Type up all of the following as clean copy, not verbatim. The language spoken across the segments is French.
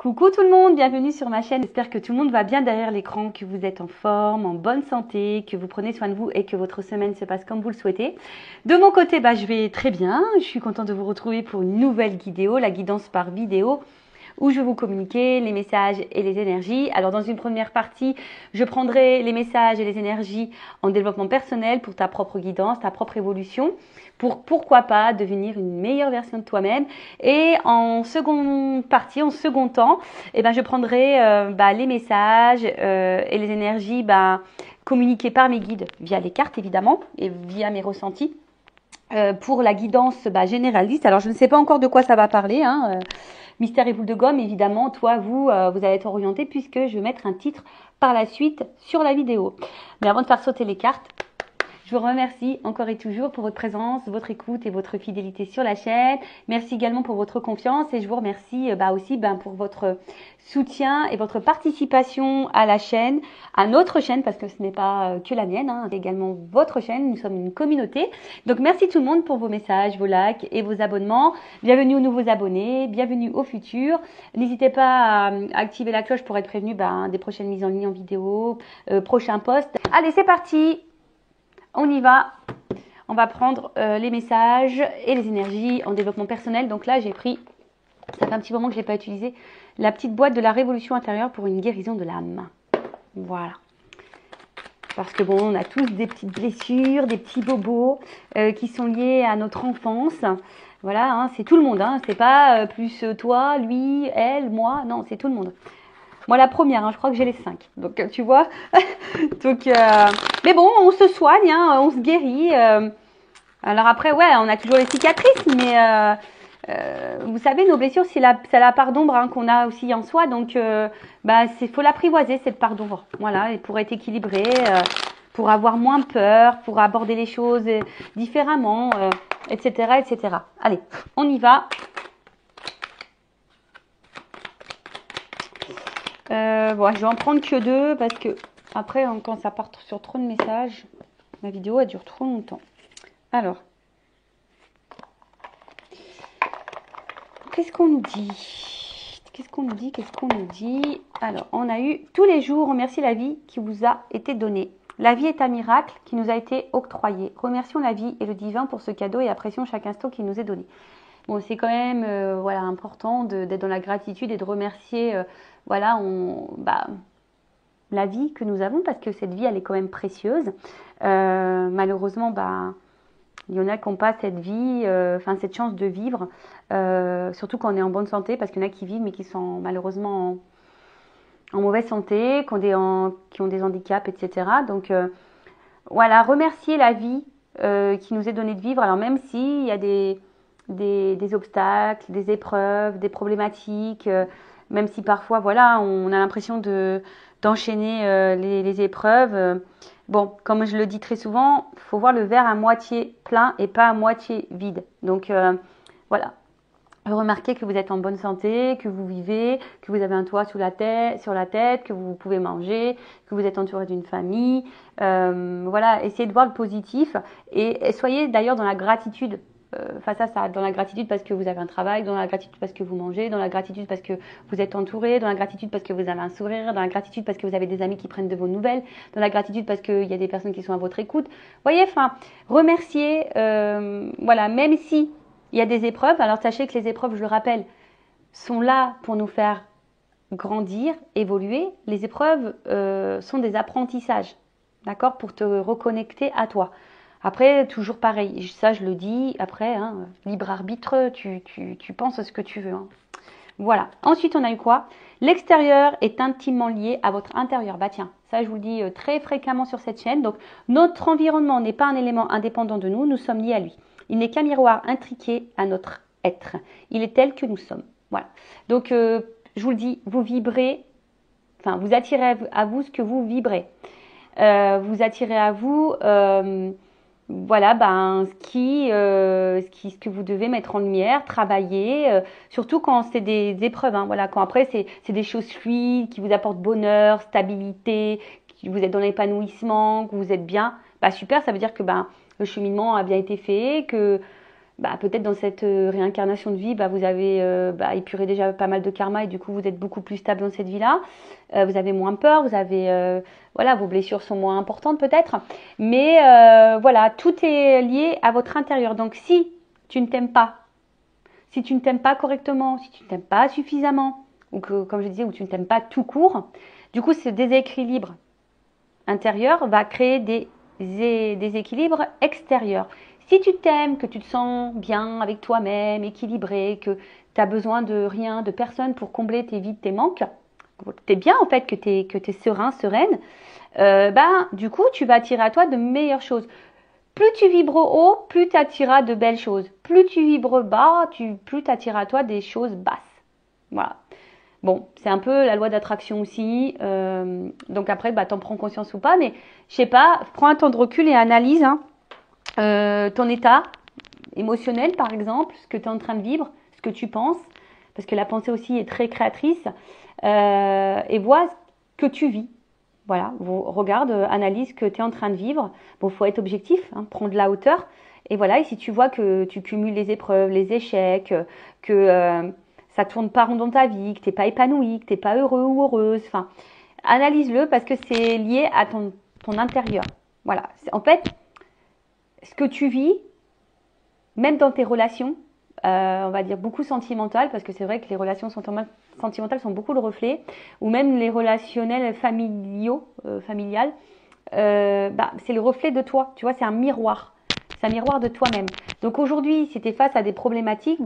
Coucou tout le monde, bienvenue sur ma chaîne. J'espère que tout le monde va bien derrière l'écran, que vous êtes en forme, en bonne santé, que vous prenez soin de vous et que votre semaine se passe comme vous le souhaitez. De mon côté, je vais très bien. Je suis contente de vous retrouver pour une nouvelle vidéo, la guidance par vidéo, où je vais vous communiquer les messages et les énergies. Alors dans une première partie, je prendrai les messages et les énergies en développement personnel pour ta propre guidance, ta propre évolution, pour pourquoi pas devenir une meilleure version de toi-même. Et en seconde partie, en second temps, je prendrai les messages et les énergies communiquées par mes guides via les cartes évidemment et via mes ressentis. Pour la guidance généraliste. Alors je ne sais pas encore de quoi ça va parler, mystère et boule de gomme, évidemment, toi, vous allez être orienté puisque je vais mettre un titre par la suite sur la vidéo. Mais avant de faire sauter les cartes, je vous remercie encore et toujours pour votre présence, votre écoute et votre fidélité sur la chaîne. Merci également pour votre confiance et je vous remercie aussi pour votre soutien et votre participation à la chaîne, à notre chaîne, parce que ce n'est pas que la mienne, c'est également votre chaîne. Nous sommes une communauté. Donc merci tout le monde pour vos messages, vos likes et vos abonnements. Bienvenue aux nouveaux abonnés, bienvenue aux futurs. N'hésitez pas à activer la cloche pour être prévenu des prochaines mises en ligne en vidéo, prochains posts. Allez, c'est parti! On y va, on va prendre les messages et les énergies en développement personnel. Donc là, j'ai pris, ça fait un petit moment que je ne l'ai pas utilisé, la petite boîte de la révolution intérieure pour une guérison de l'âme. Voilà. Parce que bon, on a tous des petites blessures, des petits bobos qui sont liés à notre enfance. Voilà, c'est tout le monde, c'est pas plus toi, lui, elle, moi, non, c'est tout le monde. Moi, la première, je crois que j'ai les 5. Donc, tu vois. Donc, mais bon, on se soigne, on se guérit. Alors après, ouais, on a toujours les cicatrices, mais vous savez, nos blessures, c'est la part d'ombre qu'on a aussi en soi. Donc, faut l'apprivoiser, cette part d'ombre. Voilà, et pour être équilibré, pour avoir moins peur, pour aborder les choses différemment, etc., etc. Allez, on y va. Je vais en prendre que 2 parce que après quand ça part sur trop de messages, ma vidéo elle dure trop longtemps. Alors, qu'est-ce qu'on nous dit? Qu'est-ce qu'on nous dit? Alors, on a eu tous les jours, remerciez la vie qui vous a été donnée. La vie est un miracle qui nous a été octroyé. Remercions la vie et le divin pour ce cadeau et apprécions chaque instant qui nous est donné. Bon, c'est quand même important d'être dans la gratitude et de remercier la vie que nous avons parce que cette vie, elle est quand même précieuse. Malheureusement, il y en a qui n'ont pas cette vie, cette chance de vivre, surtout quand on est en bonne santé, parce qu'il y en a qui vivent mais qui sont malheureusement en mauvaise santé, qui ont des handicaps, etc. Donc, remercier la vie qui nous est donnée de vivre. Alors même s'il y a des obstacles, des épreuves, des problématiques, même si parfois, on a l'impression d'enchaîner les épreuves. Comme je le dis très souvent, il faut voir le verre à moitié plein et pas à moitié vide. Donc, remarquez que vous êtes en bonne santé, que vous vivez, que vous avez un toit sur la tête, que vous pouvez manger, que vous êtes entouré d'une famille. Essayez de voir le positif et soyez d'ailleurs dans la gratitude. Face à ça, dans la gratitude parce que vous avez un travail, dans la gratitude parce que vous mangez, dans la gratitude parce que vous êtes entouré, dans la gratitude parce que vous avez un sourire, dans la gratitude parce que vous avez des amis qui prennent de vos nouvelles, dans la gratitude parce qu'il y a des personnes qui sont à votre écoute. Voyez, remercier, même si il y a des épreuves. Alors sachez que les épreuves, je le rappelle, sont là pour nous faire grandir, évoluer. Les épreuves sont des apprentissages, d'accord, pour te reconnecter à toi. Après, toujours pareil, ça je le dis, après, libre arbitre, tu penses à ce que tu veux. Voilà. Ensuite, on a eu quoi? L'extérieur est intimement lié à votre intérieur. Tiens, ça je vous le dis très fréquemment sur cette chaîne. Donc, notre environnement n'est pas un élément indépendant de nous, nous sommes liés à lui. Il n'est qu'un miroir intriqué à notre être. Il est tel que nous sommes. Voilà. Donc, je vous le dis, vous vibrez, vous attirez à vous ce que vous vibrez. Vous attirez à vous... ce que vous devez mettre en lumière, travailler, surtout quand c'est des épreuves, quand après c'est des choses fluides, qui vous apportent bonheur, stabilité, que vous êtes dans l'épanouissement, que vous êtes bien, super, ça veut dire que le cheminement a bien été fait, que bah, peut-être dans cette réincarnation de vie, bah, vous avez épuré déjà pas mal de karma et du coup vous êtes beaucoup plus stable dans cette vie-là. Vous avez moins peur, vous avez voilà, vos blessures sont moins importantes peut-être, mais voilà, tout est lié à votre intérieur. Donc si tu ne t'aimes pas, si tu ne t'aimes pas correctement, si tu ne t'aimes pas suffisamment, ou que, comme je disais, ou tu ne t'aimes pas tout court, du coup ce déséquilibre intérieur va créer des déséquilibres extérieurs. Si tu t'aimes, que tu te sens bien avec toi-même, équilibré, que tu as besoin de rien, de personne pour combler tes vides, tes manques, tu es bien en fait, que tu es serein, sereine, du coup tu vas attirer à toi de meilleures choses. Plus tu vibres haut, plus tu attireras de belles choses. Plus tu vibres bas, plus tu attireras à toi des choses basses. Voilà. Bon, c'est un peu la loi d'attraction aussi. Donc après, t'en prends conscience ou pas. Mais je sais pas, prends un temps de recul et analyse ton état émotionnel, par exemple, ce que tu es en train de vivre, ce que tu penses. Parce que la pensée aussi est très créatrice. Et vois ce que tu vis. Voilà, regarde, analyse ce que tu es en train de vivre. Bon, faut être objectif, hein, prendre de la hauteur. Et voilà, et si tu vois que tu cumules les épreuves, les échecs, que ça tourne pas rond dans ta vie, que t'es pas épanoui, que t'es pas heureux ou heureuse, enfin, analyse-le parce que c'est lié à ton intérieur. Voilà, en fait, ce que tu vis, même dans tes relations, on va dire beaucoup sentimentales, parce que c'est vrai que les relations sentimentales sont beaucoup le reflet, ou même les relationnels familiales, c'est le reflet de toi, tu vois, c'est un miroir. C'est un miroir de toi-même. Donc aujourd'hui, si tu es face à des problématiques,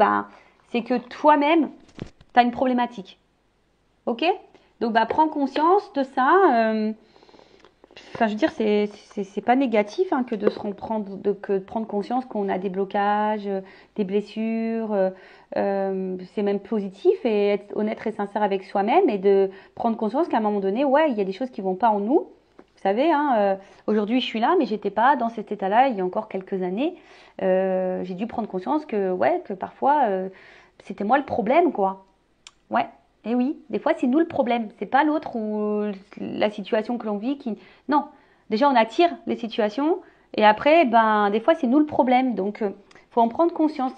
c'est que toi-même, tu as une problématique. Ok? Donc prends conscience de ça. Enfin, je veux dire, c'est pas négatif que de se reprendre, que de prendre conscience qu'on a des blocages, des blessures. C'est même positif et être honnête et sincère avec soi-même et de prendre conscience qu'à un moment donné, ouais, il y a des choses qui vont pas en nous. Vous savez, aujourd'hui je suis là, mais j'étais pas dans cet état-là il y a encore quelques années. J'ai dû prendre conscience que parfois c'était moi le problème, quoi. Ouais. Et oui, des fois c'est nous le problème, c'est pas l'autre ou la situation que l'on vit qui. Non, déjà on attire les situations et après, des fois c'est nous le problème. Donc, faut en prendre conscience.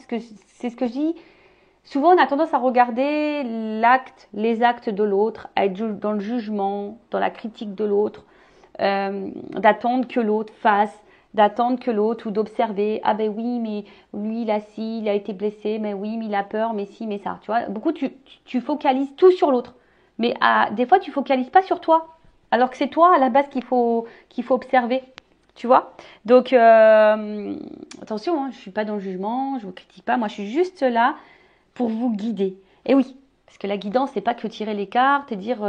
C'est ce que je dis. Souvent, on a tendance à regarder les actes de l'autre, à être dans le jugement, dans la critique de l'autre, d'attendre que l'autre fasse, d'attendre que l'autre ou d'observer. Ah ben oui, mais lui, il a été blessé, mais oui, mais il a peur, mais si, mais ça. Tu vois, beaucoup, tu focalises tout sur l'autre. Mais des fois, tu focalises pas sur toi. Alors que c'est toi, à la base, qu'il faut observer. Tu vois. Donc, attention, je suis pas dans le jugement, je vous critique pas. Moi, je suis juste là pour vous guider. Et oui, parce que la guidance, c'est pas que tirer les cartes et dire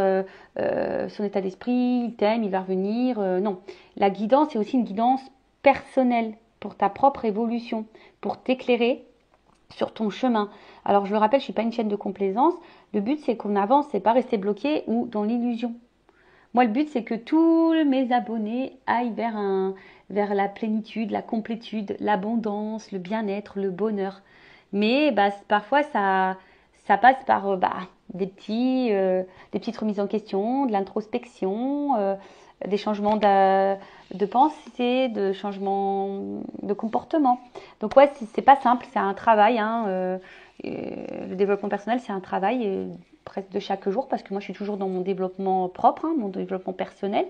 son état d'esprit, il t'aime, il va revenir. Non, la guidance, c'est aussi une guidance personnelle pour ta propre évolution, pour t'éclairer sur ton chemin. Alors, je le rappelle, je suis pas une chaîne de complaisance. Le but, c'est qu'on avance, c'est pas rester bloqué ou dans l'illusion. Moi, le but, c'est que tous mes abonnés aillent vers la plénitude, la complétude, l'abondance, le bien-être, le bonheur. Mais parfois, ça passe par des petites remises en question, de l'introspection, des changements de pensée, de changements de comportement. Donc ouais, c'est pas simple, c'est un travail. Le développement personnel, c'est un travail presque de chaque jour parce que moi, je suis toujours dans mon développement propre, mon développement personnel.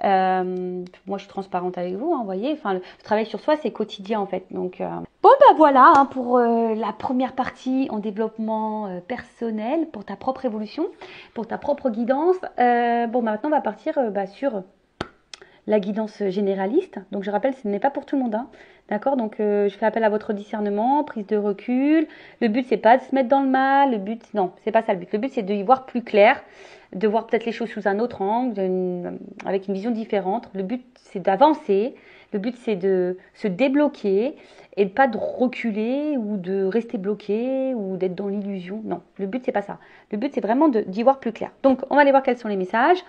Moi, je suis transparente avec vous, vous voyez. Enfin, le travail sur soi, c'est quotidien en fait. Donc, voilà pour la première partie en développement personnel, pour ta propre évolution, pour ta propre guidance. Maintenant, on va partir sur la guidance généraliste. Donc, je rappelle, ce n'est pas pour tout le monde. D'accord? Donc, je fais appel à votre discernement, prise de recul. Le but, c'est pas de se mettre dans le mal. Le but, non, c'est pas ça le but. Le but, c'est de y voir plus clair, de voir peut-être les choses sous un autre angle, avec une vision différente. Le but, c'est d'avancer. Le but, c'est de se débloquer et de pas de reculer ou de rester bloqué ou d'être dans l'illusion. Non, le but, c'est pas ça. Le but, c'est vraiment d'y voir plus clair. Donc, on va aller voir quels sont les messages.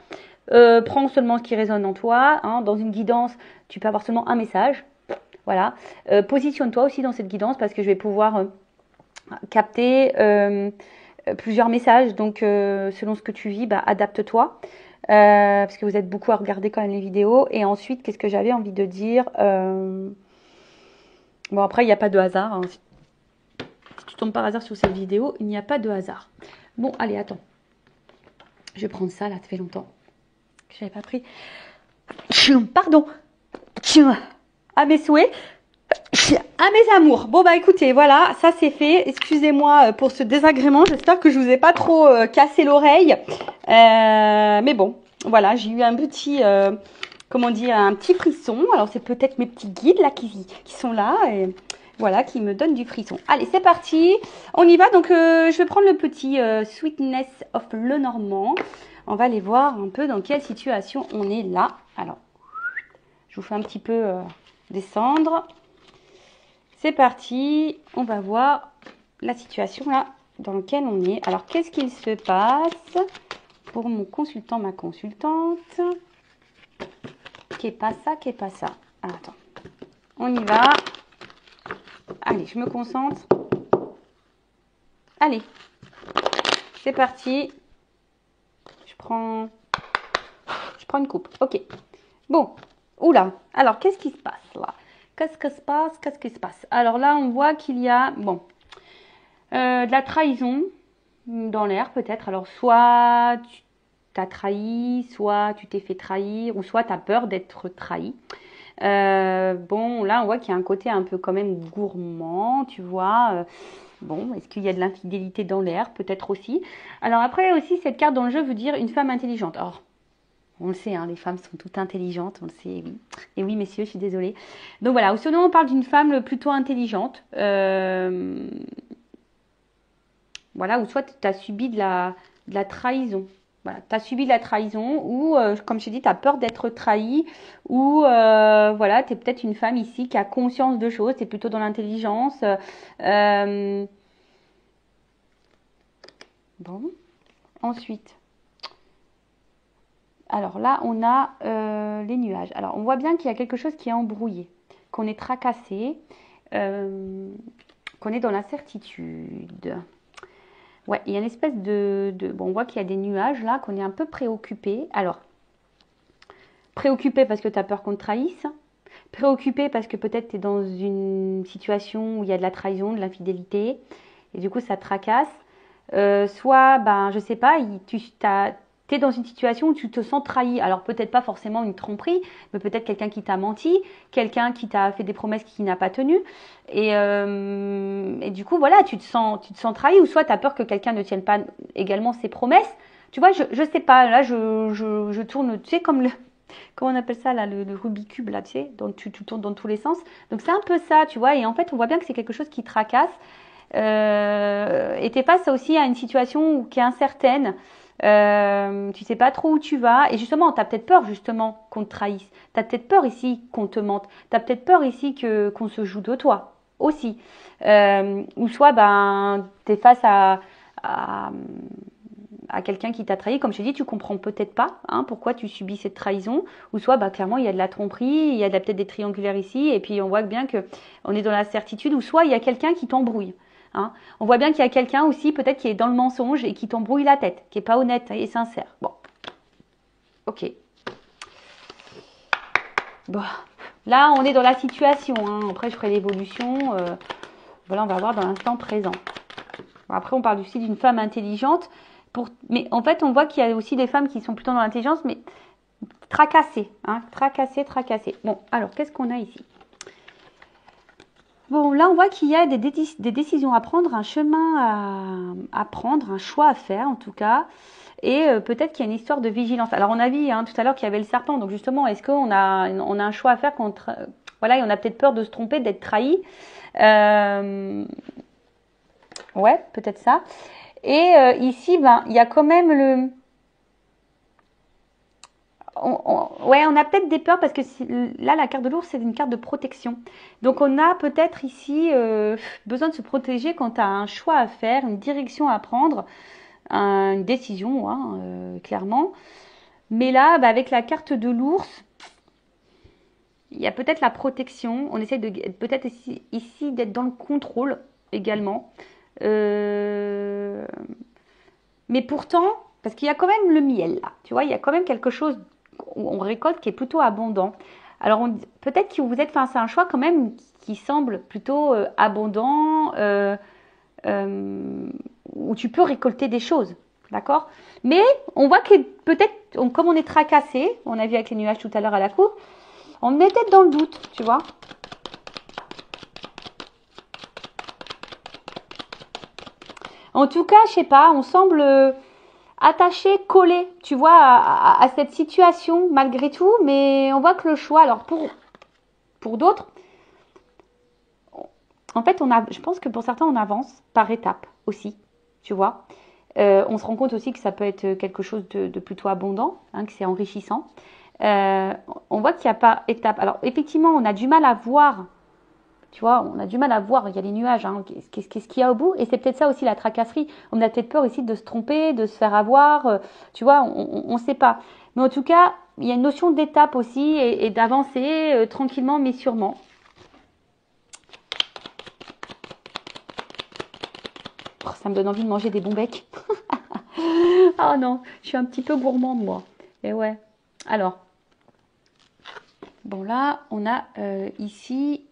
Prends seulement ce qui résonne en toi. Dans une guidance, tu peux avoir seulement un message. Voilà. Positionne-toi aussi dans cette guidance parce que je vais pouvoir capter plusieurs messages. Donc, selon ce que tu vis, adapte-toi. Parce que vous êtes beaucoup à regarder quand même les vidéos. Et ensuite, qu'est-ce que j'avais envie de dire Bon, après, il n'y a pas de hasard. Si tu tombes par hasard sur cette vidéo, il n'y a pas de hasard. Bon, allez, attends. Je vais prendre ça, là, ça fait longtemps que je n'avais pas pris. Pardon. À mes souhaits. À mes amours. Bon, bah écoutez, voilà, ça c'est fait. Excusez-moi pour ce désagrément. J'espère que je vous ai pas trop cassé l'oreille. Mais bon, voilà, j'ai eu un petit, comment dire, un petit frisson. Alors, c'est peut-être mes petits guides là qui sont là. Et voilà, qui me donnent du frisson. Allez, c'est parti. On y va. Donc, je vais prendre le petit Sweetness of Lenormand. On va aller voir un peu dans quelle situation on est là. Alors, je vous fais un petit peu descendre. C'est parti. On va voir la situation là dans laquelle on est. Alors, qu'est-ce qu'il se passe pour mon consultant, ma consultante? Qu'est pas ça, qu'est pas ça. Ah, attends. On y va. Allez, je me concentre. Allez. C'est parti. Je prends une coupe. Ok. Bon. Oula. Alors, qu'est-ce qui se passe là? Qu'est-ce qui se passe? Qu'est-ce qui se passe? Alors là, on voit qu'il y a, bon, de la trahison dans l'air peut-être. Alors, soit tu t'as trahi, soit tu t'es fait trahir, ou soit tu as peur d'être trahi. Bon, là, on voit qu'il y a un côté un peu quand même gourmand, tu vois. Bon, est-ce qu'il y a de l'infidélité dans l'air? Peut-être aussi. Alors après aussi, cette carte dans le jeu veut dire une femme intelligente. Or, on le sait, hein, les femmes sont toutes intelligentes, on le sait, oui. Et oui, messieurs, je suis désolée. Donc voilà, sinon on parle d'une femme plutôt intelligente. Voilà, ou soit tu as subi de la trahison. Voilà, tu as subi de la trahison ou, comme je t'ai dit, tu as peur d'être trahi ou, voilà, tu es peut-être une femme ici qui a conscience de choses, tu es plutôt dans l'intelligence. Bon, ensuite. Alors là, on a les nuages. Alors, on voit bien qu'il y a quelque chose qui est embrouillé, qu'on est tracassé, qu'on est dans l'incertitude. Ouais, il y a une espèce bon, on voit qu'il y a des nuages là, qu'on est un peu préoccupé. Alors, préoccupé parce que tu as peur qu'on te trahisse. Préoccupé parce que peut-être tu es dans une situation où il y a de la trahison, de l'infidélité. Et du coup, ça te tracasse. Soit, ben, je sais pas, tu es dans une situation où tu te sens trahi. Alors peut-être pas forcément une tromperie, mais peut-être quelqu'un qui t'a menti, quelqu'un qui t'a fait des promesses qui n'a pas tenu. Et du coup, voilà, tu te sens trahi, ou soit tu as peur que quelqu'un ne tienne pas également ses promesses. Tu vois, je sais pas, là je tourne, tu sais, comme comment on appelle ça là, le Rubik's Cube là, tu sais, donc tu tournes dans tous les sens. Donc c'est un peu ça, tu vois, et en fait on voit bien que c'est quelque chose qui tracasse. Et t'es face aussi à une situation qui est incertaine. Tu sais pas trop où tu vas, et justement, tu as peut-être peur justement qu'on te trahisse. Tu as peut-être peur ici qu'on te mente. Tu as peut-être peur ici qu'on se joue de toi aussi. Ou soit, ben, tu es face à quelqu'un qui t'a trahi. Comme je t'ai dit, tu comprends peut-être pas pourquoi tu subis cette trahison. Ou soit, bah, clairement, il y a de la tromperie, il y a peut-être des triangulaires ici, et puis on voit bien qu'on est dans la certitude. Ou soit, il y a quelqu'un qui t'embrouille. On voit bien qu'il y a quelqu'un aussi peut-être qui est dans le mensonge et qui t'embrouille la tête, qui est pas honnête et sincère. Bon, ok. Bon, là on est dans la situation. Après je ferai l'évolution. Voilà, on va voir dans l'instant présent. Bon, après on parle aussi d'une femme intelligente. Mais en fait on voit qu'il y a aussi des femmes qui sont plutôt dans l'intelligence, mais tracassées, tracassées. Bon, alors qu'est-ce qu'on a ici? Bon, là, on voit qu'il y a des décisions à prendre, un chemin à prendre, un choix à faire en tout cas. Et peut-être qu'il y a une histoire de vigilance. Alors, on a vu tout à l'heure qu'il y avait le serpent. Donc, justement, est-ce qu'on a un choix à faire contre... Voilà, et on a peut-être peur de se tromper, d'être trahi. Ouais, peut-être ça. Et ici, ben, il y a quand même ouais, on a peut-être des peurs parce que là, la carte de l'ours, c'est une carte de protection. Donc, on a peut-être ici besoin de se protéger quand tu as un choix à faire, une direction à prendre, une décision, clairement. Mais là, bah, avec la carte de l'ours, il y a peut-être la protection. On essaie peut-être ici d'être dans le contrôle également. Mais pourtant, parce qu'il y a quand même le miel là, tu vois, il y a quand même quelque chose on récolte qui est plutôt abondant. Alors peut-être que vous êtes face à un choix quand même qui semble plutôt abondant, euh, où tu peux récolter des choses, d'accord? Mais on voit que peut-être, comme on est tracassé, on a vu avec les nuages tout à l'heure à la cour, on est peut-être dans le doute, tu vois. En tout cas, je sais pas, on semble attaché, collé, tu vois, à cette situation malgré tout, mais on voit que le choix, alors pour d'autres, en fait, je pense que pour certains, on avance par étapes aussi, tu vois. On se rend compte aussi que ça peut être quelque chose de plutôt abondant, hein, que c'est enrichissant. On voit qu'il n'y a pas étape. Alors, effectivement, on a du mal à voir, tu vois, on a du mal à voir, il y a les nuages, hein, qu'est-ce qu'il y a au bout. Et c'est peut-être ça aussi la tracasserie. On a peut-être peur ici de se tromper, de se faire avoir, tu vois, on ne sait pas. Mais en tout cas, il y a une notion d'étape aussi et d'avancer tranquillement mais sûrement. Oh, ça me donne envie de manger des bons becs. Oh non, je suis un petit peu gourmande moi. Et ouais. Alors, bon là, on a ici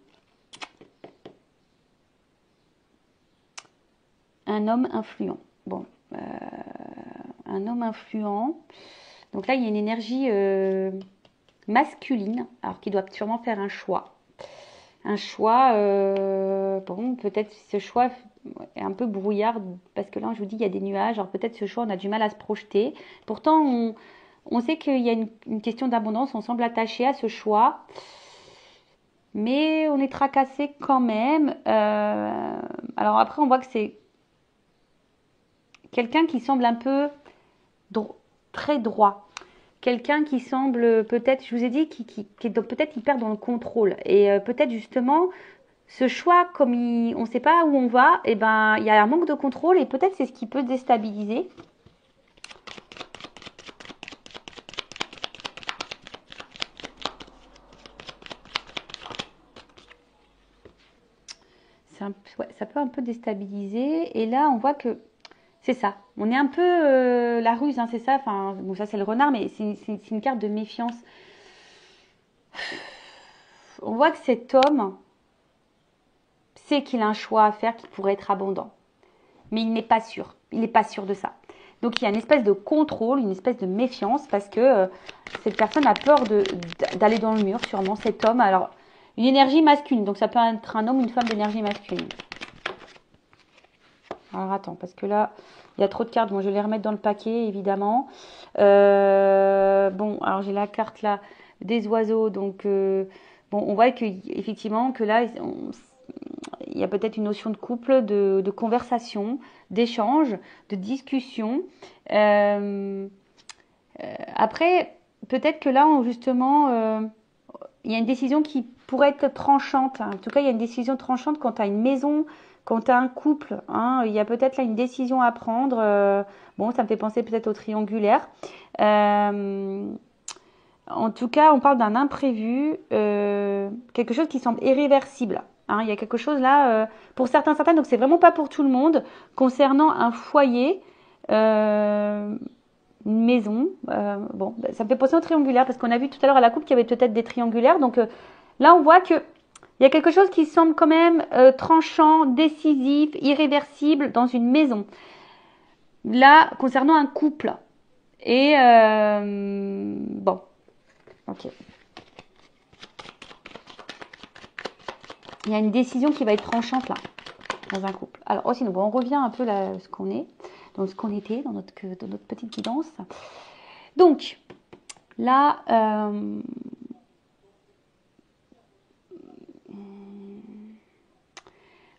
un homme influent. Bon, un homme influent. Donc là, il y a une énergie masculine, alors qui doit sûrement faire un choix. Un choix, bon, peut-être ce choix est un peu brouillard, parce que là, je vous dis, il y a des nuages, alors peut-être ce choix, on a du mal à se projeter. Pourtant, on sait qu'il y a une question d'abondance, on semble attaché à ce choix, mais on est tracassé quand même. Alors après, on voit que c'est quelqu'un qui semble un peu très droit. Quelqu'un qui semble peut-être, je vous ai dit, qui est peut-être hyper dans le contrôle. Et peut-être justement, ce choix, comme on ne sait pas où on va, et ben, il y a un manque de contrôle et peut-être c'est ce qui peut déstabiliser. Ouais, ça peut un peu déstabiliser. Et là, on voit que c'est ça. On est un peu la ruse, hein, c'est ça. Enfin, bon, ça c'est le renard, mais c'est une carte de méfiance. On voit que cet homme sait qu'il a un choix à faire qui pourrait être abondant. Mais il n'est pas sûr. Il n'est pas sûr de ça. Donc il y a une espèce de contrôle, une espèce de méfiance parce que cette personne a peur d'aller dans le mur, sûrement cet homme. Alors, une énergie masculine, donc ça peut être un homme ou une femme d'énergie masculine. Alors attends, parce que là, il y a trop de cartes. Bon, je vais les remettre dans le paquet, évidemment. Bon, alors j'ai la carte là des oiseaux. Donc, bon, on voit qu'effectivement, que là, il y a peut-être une notion de couple, de conversation, d'échange, de discussion. Après, peut-être que là, justement, il y a une décision qui pourrait être tranchante. En tout cas, il y a une décision tranchante quand tu as une maison, quand tu as un couple. Hein, il y a peut-être là une décision à prendre. Bon, ça me fait penser peut-être au triangulaire. En tout cas, on parle d'un imprévu, quelque chose qui semble irréversible. Hein, il y a quelque chose là, pour certaines, donc c'est vraiment pas pour tout le monde, concernant un foyer, une maison. Bon, ça me fait penser au triangulaire, parce qu'on a vu tout à l'heure à la coupe qu'il y avait peut-être des triangulaires. Donc là, on voit que il y a quelque chose qui semble quand même tranchant, décisif, irréversible dans une maison. Là, concernant un couple. Et bon, ok. Il y a une décision qui va être tranchante là, dans un couple. Alors aussi, bon, on revient un peu là, ce qu'on est, dans ce qu'on était, dans notre petite guidance. Donc, là,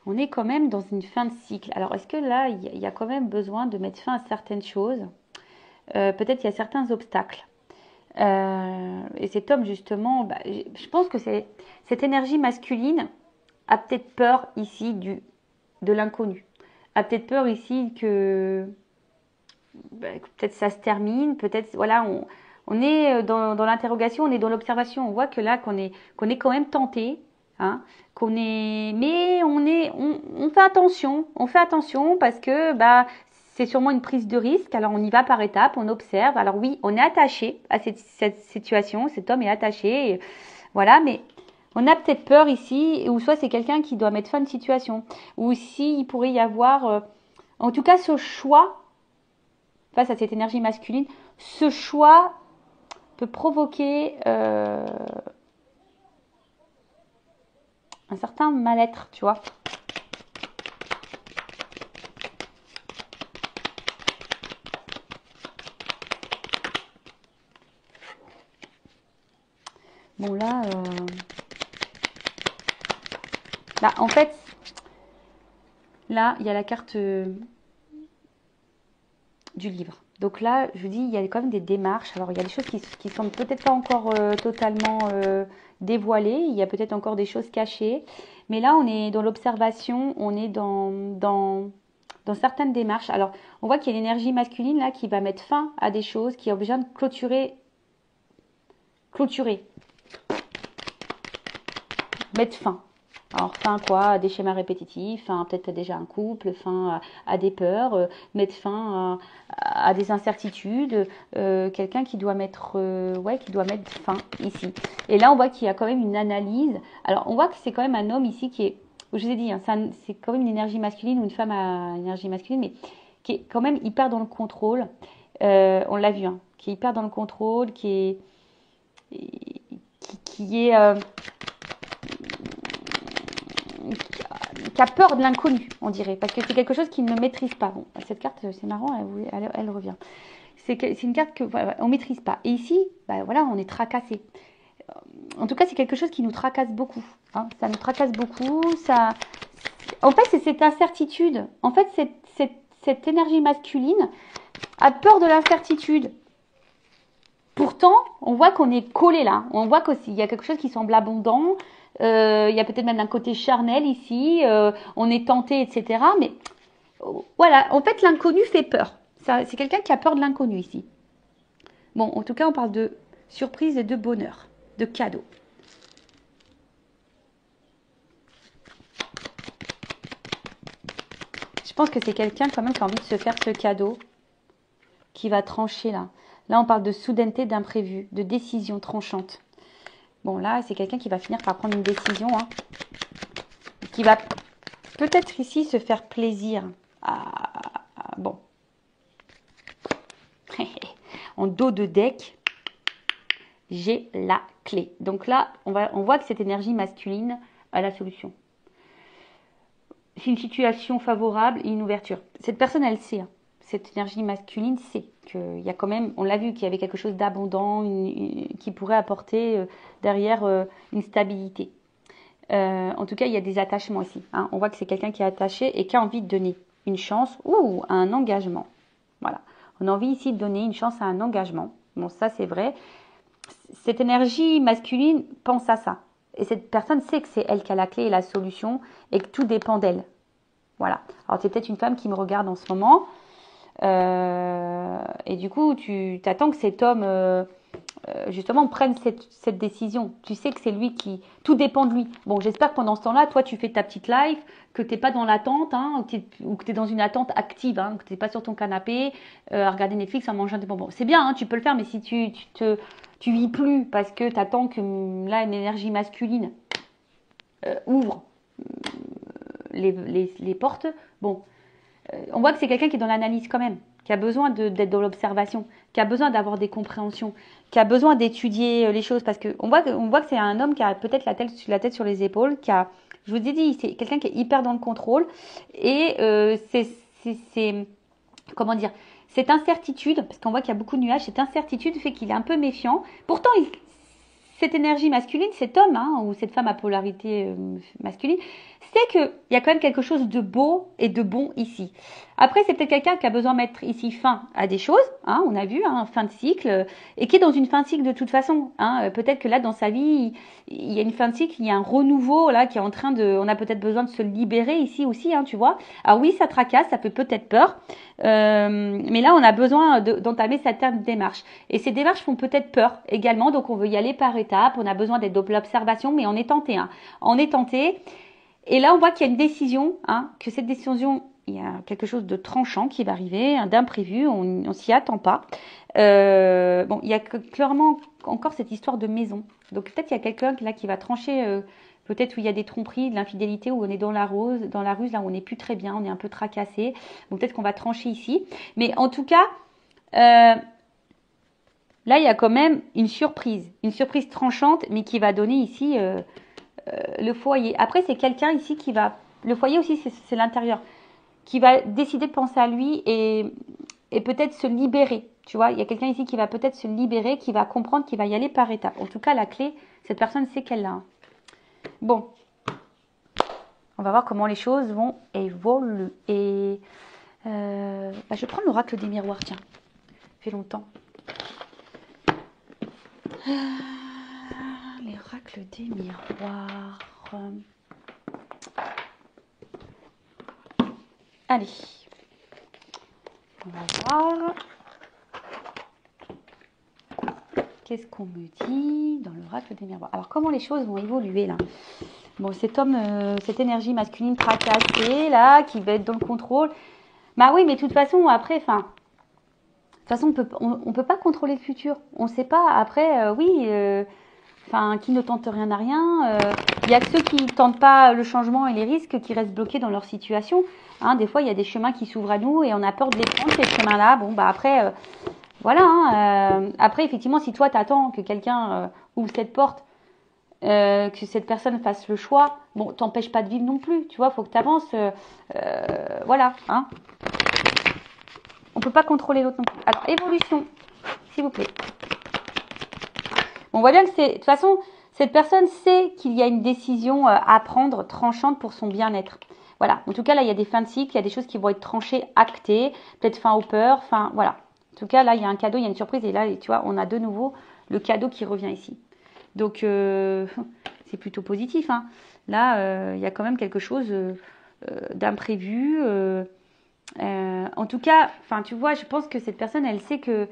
on est quand même dans une fin de cycle. Alors, est-ce que là, il y a quand même besoin de mettre fin à certaines choses? Peut-être qu'il y a certains obstacles. Et cet homme, justement, bah, je pense que cette énergie masculine a peut-être peur ici de l'inconnu. A peut-être peur ici que peut-être ça se termine, peut-être, voilà, on est dans l'interrogation, on est dans l'observation. On voit que là, qu'on est quand même tenté, hein, mais on fait attention parce que bah c'est sûrement une prise de risque. Alors on y va par étapes, on observe. Alors oui, on est attaché à cette situation, cet homme est attaché, voilà, mais On a peut-être peur ici, ou soit c'est quelqu'un qui doit mettre fin à une situation, ou si il pourrait y avoir, en tout cas ce choix, face à cette énergie masculine, ce choix peut provoquer un certain mal-être, tu vois. Bon là, en fait, là, il y a la carte du livre. Donc là, je vous dis, il y a quand même des démarches. Alors, il y a des choses qui sont peut-être pas encore totalement dévoilées. Il y a peut-être encore des choses cachées. Mais là, on est dans l'observation, on est dans certaines démarches. Alors, on voit qu'il y a l'énergie masculine là qui va mettre fin à des choses, qui a besoin de clôturer, mettre fin. Alors, fin quoi? À des schémas répétitifs, fin peut-être à déjà un couple, fin à des peurs, mettre fin à des incertitudes. Quelqu'un qui doit mettre, qui doit mettre fin ici. Et là, on voit qu'il y a quand même une analyse. Alors, on voit que c'est quand même un homme ici qui est, je vous ai dit, hein, c'est quand même une énergie masculine ou une femme à énergie masculine, mais qui est quand même hyper dans le contrôle. On l'a vu, hein, qui est hyper dans le contrôle, qui a peur de l'inconnu, on dirait, parce que c'est quelque chose qu'il ne maîtrise pas. Bon, cette carte, c'est marrant, elle revient. C'est une carte que voilà, on ne maîtrise pas. Et ici, voilà, on est tracassé. En tout cas, c'est quelque chose qui nous tracasse beaucoup. Hein. Ça nous tracasse beaucoup. En fait, c'est cette incertitude. En fait, cette énergie masculine a peur de l'incertitude. Pourtant, on voit qu'on est collé là. On voit qu'il y a quelque chose qui semble abondant. Il y a peut-être même un côté charnel ici. On est tenté, etc. Mais voilà, en fait, l'inconnu fait peur. C'est quelqu'un qui a peur de l'inconnu ici. Bon, en tout cas, on parle de surprise et de bonheur, de cadeau. Je pense que c'est quelqu'un quand même qui a envie de se faire ce cadeau, qui va trancher là. Là, on parle de soudaineté, d'imprévu, de décision tranchante. Bon, là, c'est quelqu'un qui va finir par prendre une décision, hein, qui va peut-être ici se faire plaisir. Bon. En dos de deck, j'ai la clé. Donc là, on voit que cette énergie masculine a la solution. C'est une situation favorable et une ouverture. Cette personne, elle sait, hein, cette énergie masculine sait qu'il y a quand même, on l'a vu, qu'il y avait quelque chose d'abondant, qui pourrait apporter derrière une stabilité. En tout cas, il y a des attachements ici. Hein. On voit que c'est quelqu'un qui est attaché et qui a envie de donner une chance ou un engagement. Voilà. On a envie ici de donner une chance à un engagement. Bon, ça, c'est vrai. Cette énergie masculine pense à ça. Et cette personne sait que c'est elle qui a la clé et la solution et que tout dépend d'elle. Voilà. Alors, c'est peut-être une femme qui me regarde en ce moment. Et du coup, tu t'attends que cet homme, justement, prenne cette décision. Tu sais que c'est lui qui... Tout dépend de lui. Bon, j'espère que pendant ce temps-là, toi, tu fais ta petite live, que tu n'es pas dans l'attente, hein, ou que tu es dans une attente active, hein, que tu n'es pas sur ton canapé, à regarder Netflix en mangeant des bonbons. C'est bien, hein, tu peux le faire, mais si tu vis plus parce que tu attends que là, une énergie masculine ouvre les portes, bon... on voit que c'est quelqu'un qui est dans l'analyse quand même, qui a besoin d'être dans l'observation, qui a besoin d'avoir des compréhensions, qui a besoin d'étudier les choses, parce qu'on voit que c'est un homme qui a peut-être la tête sur les épaules, je vous ai dit, c'est quelqu'un qui est hyper dans le contrôle, et c'est comment dire, cette incertitude, parce qu'on voit qu'il y a beaucoup de nuages, cette incertitude fait qu'il est un peu méfiant. Pourtant, cette énergie masculine, cet homme, hein, ou cette femme à polarité masculine, c'est qu'il y a quand même quelque chose de beau et de bon ici. Après, c'est peut-être quelqu'un qui a besoin de mettre ici fin à des choses, hein, on a vu, hein, fin de cycle, et qui est dans une fin de cycle de toute façon. Hein, peut-être que là, dans sa vie, il y a une fin de cycle, il y a un renouveau là qui est en train de... On a peut-être besoin de se libérer ici aussi, hein, tu vois. Alors oui, ça tracasse, ça fait peut-être peur, mais là, on a besoin d'entamer certaines démarches. Et ces démarches font peut-être peur également, donc on veut y aller par étapes, on a besoin d'être dans l'observation, mais on est tenté. Hein. On est tenté. Et là, on voit qu'il y a une décision, hein, que cette décision, il y a quelque chose de tranchant qui va arriver, d'imprévu, on s'y attend pas. Bon, il y a clairement encore cette histoire de maison. Donc peut-être il y a quelqu'un là qui va trancher, peut-être où il y a des tromperies, de l'infidélité, où on est dans la ruse, là où on n'est plus très bien, on est un peu tracassé. Donc peut-être qu'on va trancher ici. Mais en tout cas, là il y a quand même une surprise tranchante, mais qui va donner ici le foyer. Après c'est quelqu'un ici qui va, le foyer aussi c'est l'intérieur, qui va décider de penser à lui et peut-être se libérer. Tu vois, il y a quelqu'un ici qui va peut-être se libérer, qui va comprendre, qui va y aller par étapes. En tout cas, la clé, cette personne sait qu'elle l'a. Bon, on va voir comment les choses vont évoluer. Je vais prendre l'oracle des miroirs, tiens. Ça fait longtemps. L'oracle des miroirs. Allez. On va voir. Qu'est-ce qu'on me dit dans l'oracle des miroirs? Alors, comment les choses vont évoluer là? Bon, cet homme, cette énergie masculine tracassée là, qui va être dans le contrôle. Bah oui, mais de toute façon, après, enfin, de toute façon, on peut pas contrôler le futur. On ne sait pas. Après, oui, enfin, qui ne tente rien n'a rien. Il y a que ceux qui tentent pas le changement et les risques qui restent bloqués dans leur situation. Hein, des fois, il y a des chemins qui s'ouvrent à nous et on a peur de les prendre ces chemins-là. Bon, bah après. Voilà, hein, après, effectivement, si toi, tu attends que quelqu'un ouvre cette porte, que cette personne fasse le choix, bon, t'empêche pas de vivre non plus, tu vois, faut que tu avances. Voilà, hein. On peut pas contrôler l'autre non plus. Alors, évolution, s'il vous plaît. On voit bien que de toute façon, cette personne sait qu'il y a une décision à prendre, tranchante pour son bien-être. Voilà, en tout cas, là, il y a des fins de cycle, il y a des choses qui vont être tranchées, actées, peut-être fin aux peurs, fin, voilà. En tout cas, là, il y a un cadeau, il y a une surprise. Et là, tu vois, on a de nouveau le cadeau qui revient ici. Donc, c'est plutôt positif. Hein. Là, il y a quand même quelque chose d'imprévu. En tout cas, tu vois, je pense que cette personne, elle sait que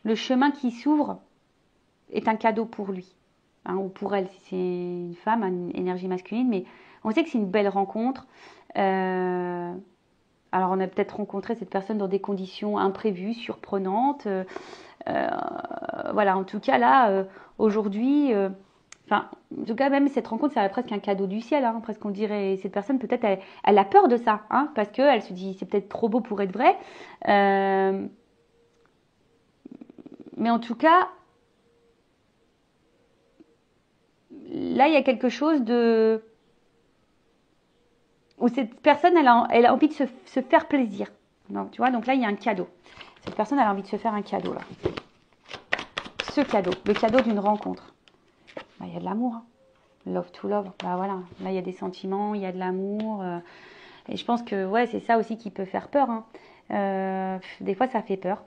le chemin qui s'ouvre est un cadeau pour lui. Hein, ou pour elle, si c'est une femme, une énergie masculine. Mais on sait que c'est une belle rencontre. Alors, on a peut-être rencontré cette personne dans des conditions imprévues, surprenantes. Voilà, en tout cas, là, aujourd'hui, en tout cas, même cette rencontre, ça presque un cadeau du ciel, hein, presque on dirait. Cette personne, peut-être, elle a peur de ça, hein, parce qu'elle se dit, c'est peut-être trop beau pour être vrai. Mais en tout cas, là, il y a quelque chose de... où cette personne, elle a envie de se faire plaisir. Donc, tu vois, donc là, il y a un cadeau. Cette personne, elle a envie de se faire un cadeau, là. Ce cadeau, le cadeau d'une rencontre. Bah, il y a de l'amour. Hein. Love to love. Bah, voilà. Là, il y a des sentiments, il y a de l'amour. Et je pense que, ouais, c'est ça aussi qui peut faire peur. Hein. Des fois, ça fait peur.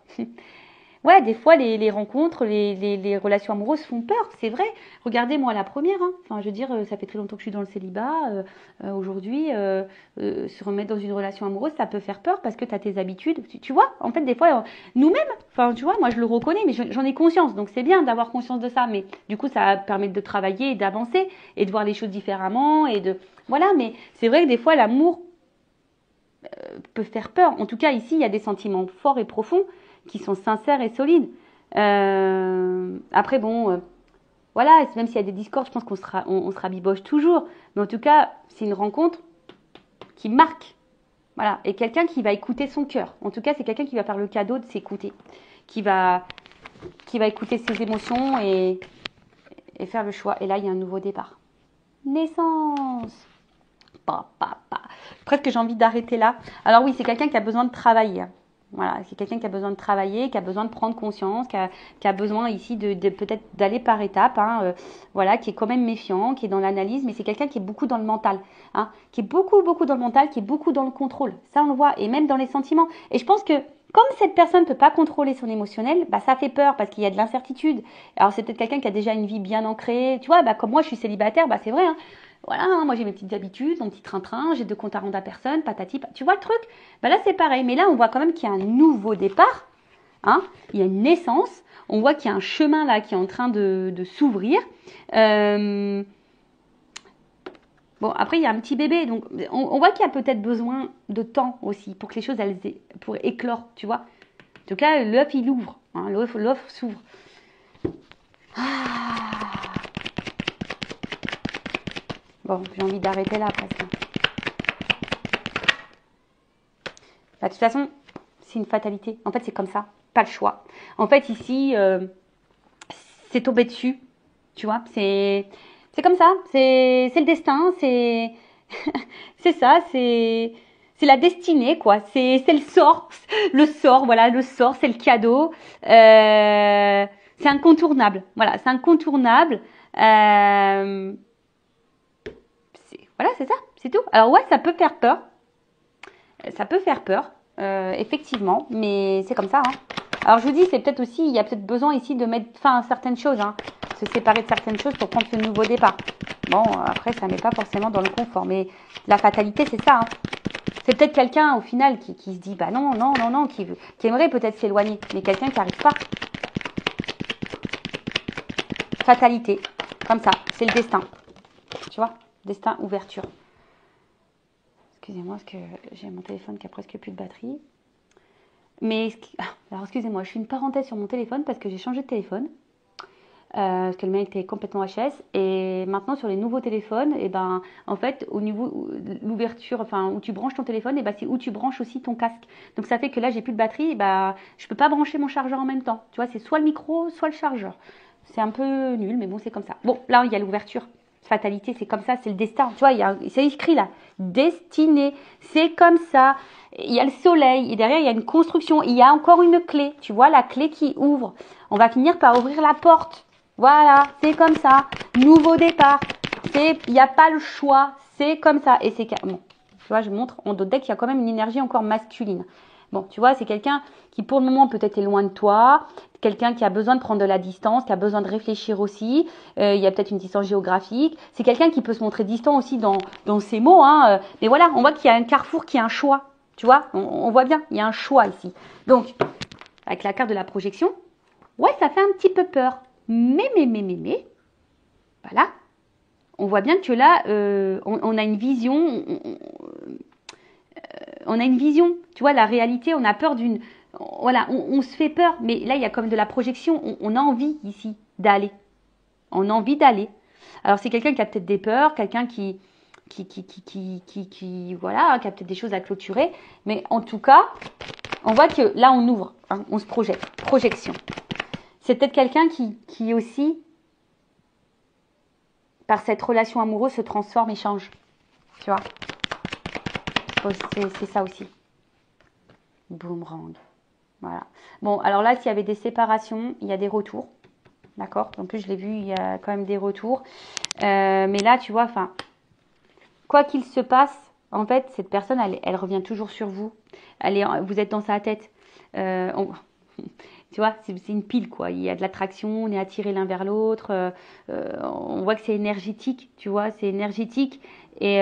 Ouais, des fois, les rencontres, les relations amoureuses font peur, c'est vrai. Regardez, moi, la première, hein. Enfin, je veux dire, ça fait très longtemps que je suis dans le célibat. Aujourd'hui, se remettre dans une relation amoureuse, ça peut faire peur parce que tu as tes habitudes. Tu vois, en fait, des fois, nous-mêmes, enfin, tu vois, moi, je le reconnais, mais j'en ai conscience. Donc, c'est bien d'avoir conscience de ça. Mais du coup, ça permet de travailler et d'avancer et de voir les choses différemment. Voilà, mais c'est vrai que des fois, l'amour peut faire peur. En tout cas, ici, il y a des sentiments forts et profonds qui sont sincères et solides. Après, bon, voilà, même s'il y a des discords, je pense qu'on on se rabiboche toujours. Mais en tout cas, c'est une rencontre qui marque. Voilà, et quelqu'un qui va écouter son cœur. En tout cas, c'est quelqu'un qui va faire le cadeau de s'écouter. Qui va écouter ses émotions et faire le choix. Et là, il y a un nouveau départ. Naissance. Presque j'ai envie d'arrêter là. Alors oui, c'est quelqu'un qui a besoin de travailler. Voilà, c'est quelqu'un qui a besoin de travailler, qui a besoin de prendre conscience, qui a besoin ici de peut-être d'aller par étapes, hein, voilà, qui est quand même méfiant, qui est dans l'analyse, mais c'est quelqu'un qui est beaucoup dans le mental, hein, qui est beaucoup dans le mental, qui est beaucoup dans le contrôle. Ça, on le voit, et même dans les sentiments. Et je pense que comme cette personne ne peut pas contrôler son émotionnel, bah ça fait peur parce qu'il y a de l'incertitude. Alors c'est peut-être quelqu'un qui a déjà une vie bien ancrée, tu vois, bah comme moi je suis célibataire, bah c'est vrai, hein. Voilà, hein, moi j'ai mes petites habitudes, mon petit train-train, j'ai 2 comptes à rendre à personne, patati, tu vois le truc? Bah là c'est pareil, mais là on voit quand même qu'il y a un nouveau départ, hein, il y a une naissance, on voit qu'il y a un chemin là qui est en train de s'ouvrir. Bon, après, il y a un petit bébé, donc on voit qu'il y a peut-être besoin de temps aussi pour que les choses, pour éclore, tu vois. En tout cas, l'œuf, il ouvre, hein, l'œuf s'ouvre. Ah. Bon, j'ai envie d'arrêter là, presque. Bah, de toute façon, c'est une fatalité. En fait, c'est comme ça, pas le choix. En fait, ici, c'est tombé dessus, tu vois. C'est comme ça, c'est le destin, c'est ça, c'est la destinée, quoi. C'est le sort, voilà, le sort, c'est le cadeau. C'est incontournable, voilà, c'est incontournable. Voilà, c'est ça, c'est tout. Alors ouais, ça peut faire peur. Ça peut faire peur, effectivement, mais c'est comme ça, hein. Alors je vous dis, c'est peut-être aussi, il y a peut-être besoin ici de mettre fin à certaines choses, hein, se séparer de certaines choses pour prendre ce nouveau départ. Bon, après, ça ne met pas forcément dans le confort, mais la fatalité, c'est ça, hein. C'est peut-être quelqu'un, au final, qui se dit, bah non, non, non, non, qui aimerait peut-être s'éloigner, mais quelqu'un qui n'arrive pas. Fatalité, comme ça, c'est le destin. Tu vois, destin, ouverture. Excusez-moi, parce que j'ai mon téléphone qui a presque plus de batterie. Mais, alors excusez-moi, je fais une parenthèse sur mon téléphone parce que j'ai changé de téléphone. Parce que le mien était complètement HS. Et maintenant, sur les nouveaux téléphones, et ben, en fait, au niveau de l'ouverture, enfin, où tu branches ton téléphone, et ben, c'est où tu branches aussi ton casque. Donc, ça fait que là, j'ai plus de batterie, et ben, je peux pas brancher mon chargeur en même temps. Tu vois, c'est soit le micro, soit le chargeur. C'est un peu nul, mais bon, c'est comme ça. Bon, là, il y a l'ouverture. Fatalité, c'est comme ça, c'est le destin. Tu vois, c'est écrit là. Destinée, c'est comme ça. Il y a le soleil, et derrière, il y a une construction. Il y a encore une clé. Tu vois, la clé qui ouvre. On va finir par ouvrir la porte. Voilà, c'est comme ça. Nouveau départ. Il n'y a pas le choix. C'est comme ça. Et c'est bon, tu vois, je montre en dos de deck, il y a quand même une énergie encore masculine. Bon, tu vois, c'est quelqu'un qui pour le moment peut-être est loin de toi, quelqu'un qui a besoin de prendre de la distance, qui a besoin de réfléchir aussi. Il y a peut-être une distance géographique. C'est quelqu'un qui peut se montrer distant aussi dans ses mots, hein. Mais voilà, on voit qu'il y a un carrefour, qu'il y a un choix. Tu vois, on voit bien, il y a un choix ici. Donc, avec la carte de la projection, ouais, ça fait un petit peu peur. Mais, voilà. On voit bien que là, on a une vision, on a une vision. Tu vois, la réalité, on a peur d'une... Voilà, on se fait peur. Mais là, il y a comme de la projection. On a envie ici d'aller. On a envie d'aller. Alors, c'est quelqu'un qui a peut-être des peurs, quelqu'un voilà, qui a peut-être des choses à clôturer. Mais en tout cas, on voit que là, on ouvre, hein, on se projette. Projection. C'est peut-être quelqu'un qui aussi, par cette relation amoureuse, se transforme et change. Tu vois, c'est ça aussi. Boomerang. Voilà. Bon, alors là, s'il y avait des séparations, il y a des retours. D'accord. En plus, je l'ai vu, il y a quand même des retours. Mais là, tu vois, enfin, quoi qu'il se passe, en fait, cette personne, elle revient toujours sur vous. Vous êtes dans sa tête. Tu vois, c'est une pile, quoi. Il y a de l'attraction, on est attiré l'un vers l'autre. On voit que c'est énergétique, tu vois, c'est énergétique. Et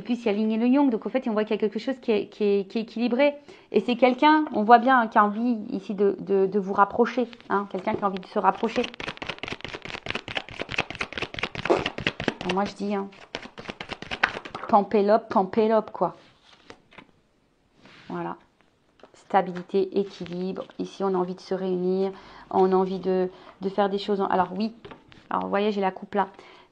puis, il y a Yin et le Yang. Donc, en fait, on voit qu'il y a quelque chose qui est équilibré. Et c'est quelqu'un, on voit bien, qui a envie ici de vous rapprocher. Hein, quelqu'un qui a envie de se rapprocher. Alors, moi, je dis, hein, Pampélope, quoi. Voilà. Stabilité, équilibre. Ici, on a envie de se réunir. On a envie de faire des choses. Alors, oui. Alors, vous voyez, j'ai la coupe là.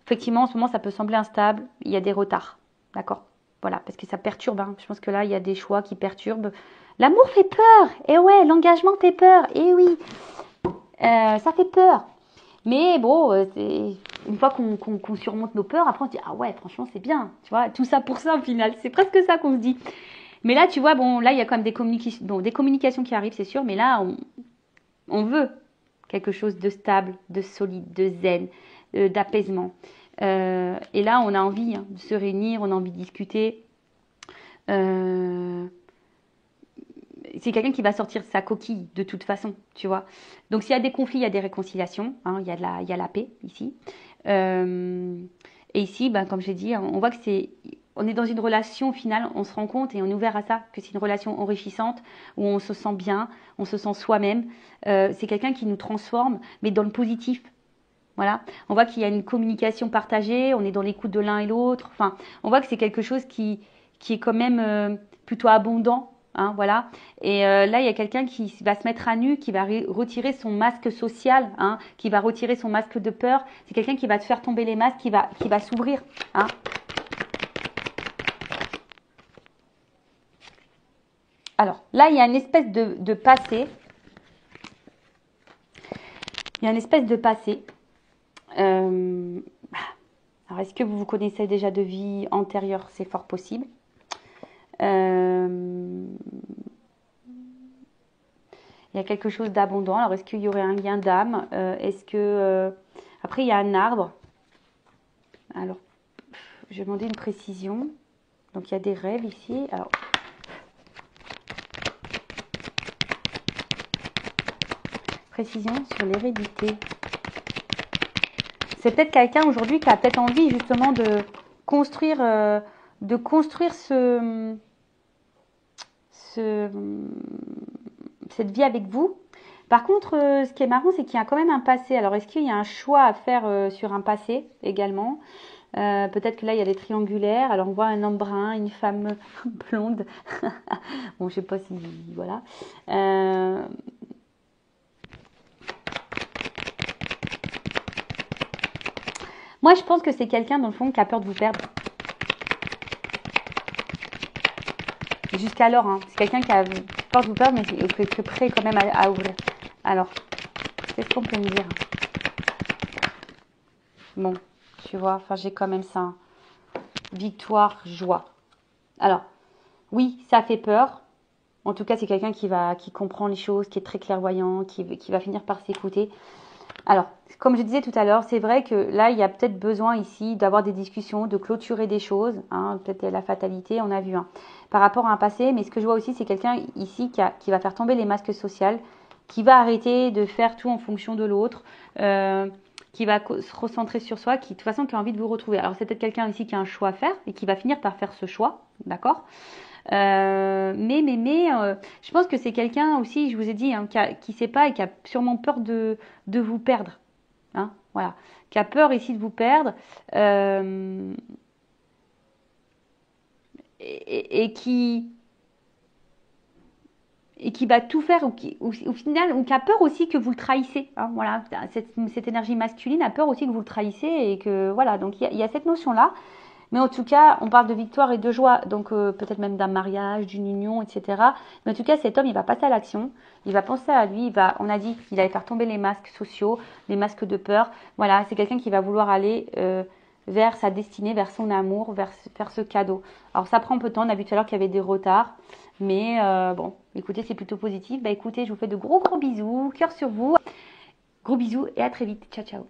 Effectivement, en ce moment, ça peut sembler instable. Il y a des retards. D'accord? Voilà, parce que ça perturbe. Hein. Je pense que là, il y a des choix qui perturbent. L'amour fait peur. Et ouais, l'engagement fait peur. Et oui, ça fait peur. Mais bon, une fois qu'on surmonte nos peurs, après on se dit, ah ouais, franchement, c'est bien. Tu vois, tout ça pour ça au final. C'est presque ça qu'on se dit. Mais là, tu vois, bon, là, il y a quand même des communications qui arrivent, c'est sûr. Mais là, on veut quelque chose de stable, de solide, de zen, d'apaisement. Et là, on a envie, hein, de se réunir, on a envie de discuter. C'est quelqu'un qui va sortir de sa coquille de toute façon, tu vois. Donc, s'il y a des conflits, il y a des réconciliations. Hein, il y a la paix ici. Et ici, ben, comme j'ai dit, on voit que on est dans une relation finale, on se rend compte et on est ouvert à ça, que c'est une relation enrichissante, où on se sent bien, on se sent soi-même. C'est quelqu'un qui nous transforme, mais dans le positif. Voilà, on voit qu'il y a une communication partagée, on est dans l'écoute de l'un et l'autre. Enfin, on voit que c'est quelque chose qui est quand même plutôt abondant. Hein, voilà. Et là, il y a quelqu'un qui va se mettre à nu, qui va retirer son masque social, hein, qui va retirer son masque de peur. C'est quelqu'un qui va te faire tomber les masques, qui va s'ouvrir. Hein. Alors, là, il y a une espèce de passé. Il y a une espèce de passé. Alors, est-ce que vous vous connaissez déjà de vie antérieure? C'est fort possible. Il y a quelque chose d'abondant. Alors, est-ce qu'il y aurait un lien d'âme? Est-ce que... Après, il y a un arbre. Alors, je vais demander une précision. Donc, il y a des rêves ici. Alors, précision sur l'hérédité. C'est peut-être quelqu'un aujourd'hui qui a peut-être envie justement de construire cette vie avec vous. Par contre, ce qui est marrant, c'est qu'il y a quand même un passé. Alors, est-ce qu'il y a un choix à faire sur un passé également? Peut-être que là, il y a des triangulaires. Alors, on voit un homme brun, une femme blonde. Bon, je sais pas si... Voilà. Moi, je pense que c'est quelqu'un, dans le fond, qui a peur de vous perdre. Jusqu'alors, hein. C'est quelqu'un qui a peur de vous perdre, mais qui est prêt quand même à ouvrir. Alors, qu'est-ce qu'on peut me dire? Bon, tu vois, enfin, j'ai quand même ça. Hein. Victoire, joie. Alors, oui, ça fait peur. En tout cas, c'est quelqu'un qui comprend les choses, qui est très clairvoyant, qui va finir par s'écouter. Alors, comme je disais tout à l'heure, c'est vrai que là, il y a peut-être besoin ici d'avoir des discussions, de clôturer des choses. Hein, peut-être la fatalité, on a vu, hein, par rapport à un passé. Mais ce que je vois aussi, c'est quelqu'un ici qui va faire tomber les masques sociaux, qui va arrêter de faire tout en fonction de l'autre, qui va se recentrer sur soi, qui de toute façon qui a envie de vous retrouver. Alors, c'est peut-être quelqu'un ici qui a un choix à faire et qui va finir par faire ce choix, d'accord? Je pense que c'est quelqu'un aussi, je vous ai dit, hein, qui sait pas et qui a sûrement peur de vous perdre. Hein, voilà. Qui a peur ici de vous perdre. Et qui va tout faire, au final, ou qui a peur aussi que vous le trahissez. Hein, voilà, cette énergie masculine a peur aussi que vous le trahissez et que voilà. Donc il y a cette notion-là. Mais en tout cas, on parle de victoire et de joie, donc peut-être même d'un mariage, d'une union, etc. Mais en tout cas, cet homme, il va passer à l'action, il va penser à lui, on a dit qu'il allait faire tomber les masques sociaux, les masques de peur. Voilà, c'est quelqu'un qui va vouloir aller vers sa destinée, vers son amour, vers ce cadeau. Alors ça prend un peu de temps, on a vu tout à l'heure qu'il y avait des retards, mais bon, écoutez, c'est plutôt positif. Bah écoutez, je vous fais de gros bisous, cœur sur vous. Gros bisous et à très vite. Ciao, ciao.